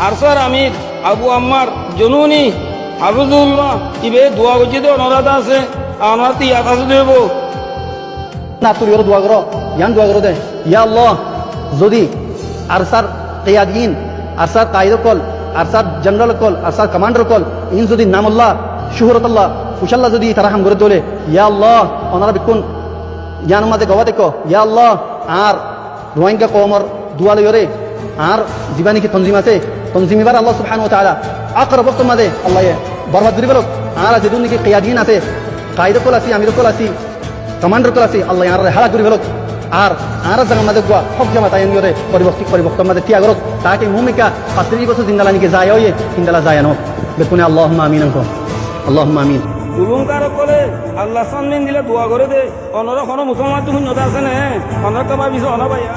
Archer আমির আবু আম্মার জনুনি হাফিজুল্লাহ ইবে দোয়া করছি তো অনারাত আছে আমার তিয়াত আছে দেব না তুই ওর দোয়া করো ইয়ান দোয়া করো দে ইয়া আল্লাহ যদি আরসার কিয়াদিন আরসার কায়দ কল আরসার জেনারেল কল আরসার কমান্ডার কল ইন যদি নামুল্লাহ শুহরতুল্লাহ ফুশাল্লাহ যদি তারা হাম করে তোলে ইয়া আল্লাহ ওনারা বিকুন ইয়ান মাঝে গওয়া দেখো ইয়া আল্লাহ আর রোহিঙ্গা কওমর দোয়া লইরে আর জীবানী কি তনজিম আছে তনজিমিবার আল্লাহ সুবহানাহু ওয়া তাআলা আকর বক্ত মাঝে আল্লাহ বরবাদ করি বলো আর যেদিন নাকি কিয়াদিন আছে কায়দ কল আছে আমির কল আছে কমান্ডার কল আছে আল্লাহ আর হারা করি বলো আর জায়গা মাঝে গোয়া সব জামা তাই আনিয়ে পরিবর্তন মাঝে তিয়া করো তাকে ভূমিকা 35 বছর জিন্দালা নাকি যায় হয়ে জিন্দালা যায় আনো বেকুনে আল্লাহুম্মা আমিন আনকো আল্লাহুম্মা আমিন উলুঙ্কার কলে আল্লাহ সামনে দিলে দোয়া করে দে অনরা কোনো মুসলমান তুমি নতা আছে না অনরা কবা বিষ অনা ভাইয়া